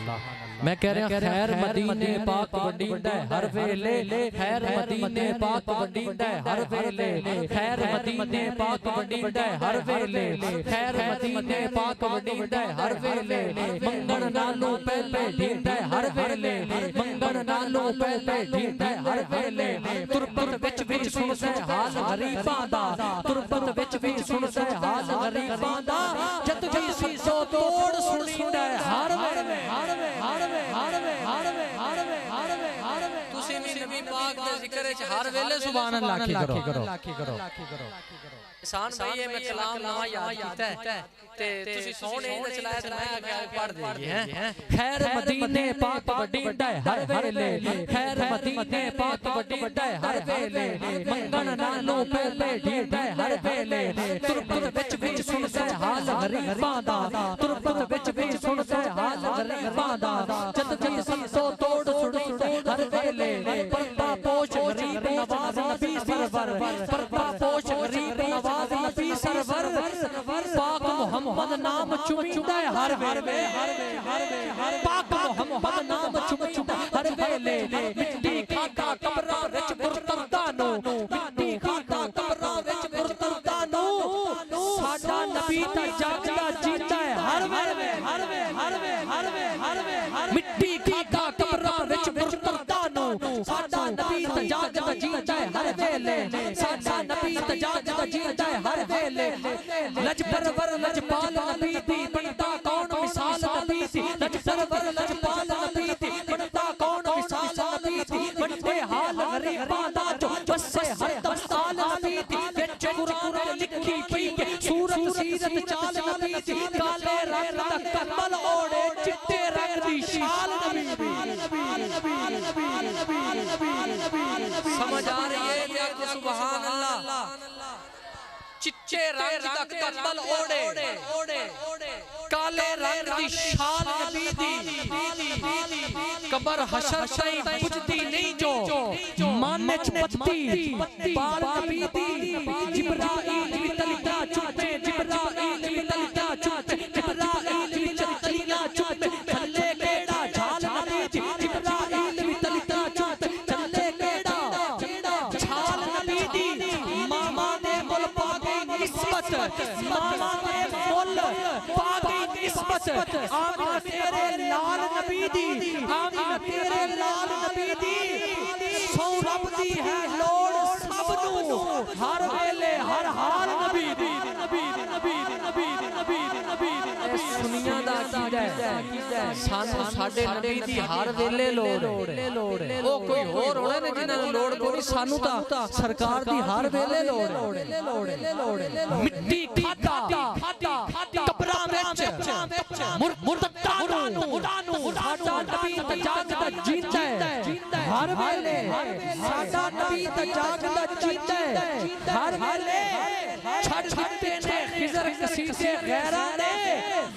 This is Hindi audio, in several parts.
मैं कह रहा खैर मदीने पाक वंडींदा हर वेले, खैर मदीने पाक वंडींदा हर वेले, खैर मदीने पाक वंडींदा हर वेले, खैर मदीने पाक वंडींदा हर वेले, मंगण नालों पहले ढींदा हर वेले, मंगण नालों पहले ढींदा हर वेले, तुरबत विच विच सुनदा हाल गरीबां दा, तुरबत विच विच सुनदा हाल गरीबां दा, जद भी सीसो तोड़ सुनींदा हर वेले, हर वेले, हर वेले, हर वेले, हर वेले, हर वेले, हर वेले, हर वेले। तुसी भी नबी पाक दे जिक्र च हर वेले सुभान अल्लाह की करो, किसान भाई ये मैं कलाम नवा याद कीता है ते तुसी सोने ने चलाया ते मैं आगे पढ़ देगी हैं। खैर मदीने पाक वडींदा हर वेले, खैर मदीने पाक वडींदा हर वेले, मंगण नालों पहले ढींदा हर वेले, तुरबत विच विच सुनदा हाल गरीबां दा, तुरबत विच विच सुनदा हाल गरीबां दा, जद भी सीसो तोड़ सुनींदा हर वेले, पर्दा पोश गरीब नवाज नबी सरवर, पर्दा पोश गरीब नवाज नबी सरवर, पाक मोहम्मद नाम चुमींदा हर वेले, पाक मोहम्मद नाम चुमींदा हर वेले, मिट्टी खाता कब्रां विच मुर्तदा नो, मिट्टी खाता कब्रां विच मुर्तदा नो, साडा नबी ता जागदा जींदा हर वेले, हर वेले, हर वेले, हर वेले, हर वेले, मिट्टी खाता कब्रां विच मुर्तदा नो, साडा नबी ता जागदा जींदा हर वेले, साडा नबी ता जागदा जींदा हर वेले, लजपरवर लजपाल नबी दी बनता कौन मिसाल नबी दी, लजपरवर लजपाल नबी दी बनता कौन मिसाल नबी दी, बनते हाल गरीबां दा जो बसे हर दमसाल नबी दी, विच कुरान लिखी पई सूरत सीरत चाल नबी दी, काले रंग दा कमल ओढ़े चिट्टे रंग दी शाल नबी दी। समझ आ रही है क्या? सुभान अल्लाह। चिट्टे रंग दा कमल ओढ़े काले रंग दी शाल नबी दी, कबर हशर ताईं पुजदी नहीं जो मन च पत्ती बाल नबी दी, जिब्राइल भी तलिया चुपे, जिब्राइल भी तलिया चुपे, जिब्राइल भी तलिया चुपे, थल्ले केड़ा झाल नबी दी, जिब्राइल भी तलिया चुपे, थल्ले केड़ा झाल नबी दी, मामा ने मुल पागे निस्बत, मामा ने मुल पागे निस्बत, आमीना तेरे लाल नबी दी, आमीना तेरे लाल नबी दी, सौ रब दी है लोड़ सबनू हर वेले हर हाल नबी दी, नबी दी, नबी दी, नबी दी, नबी दी, नबी दी, नबी दी। सुनिया दा अकीदा है सानू साडे नबी दी हर वेले लोड़ है, ओ कोई होर होना ने जिन्हां नूं लोड़ कोई, सानू ता सरकार दी हर वेले लोड़ है। मिट्टी खाता कब्रां विच मुर्तदा नु साडा नबी ता जागदा जींदा है हर वेले, साडा नबी ता जागदा जींदा है हर वेले, छड़ दित्ते ने खिजर कसीदे गैरां ने,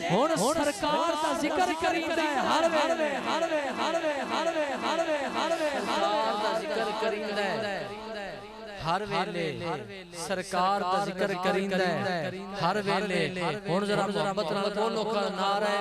हुण सरकार दा जिक्र करींदा है हर वेले, हर वेले, हर वेले, हर वेले, हर वेले, हर वेले, सरकार दा जिक्र करींदा है हर वेले, सरकार दा जिक्र करींदा है हर वेले। हुण जरा मोहब्बत नाल बोलो नारा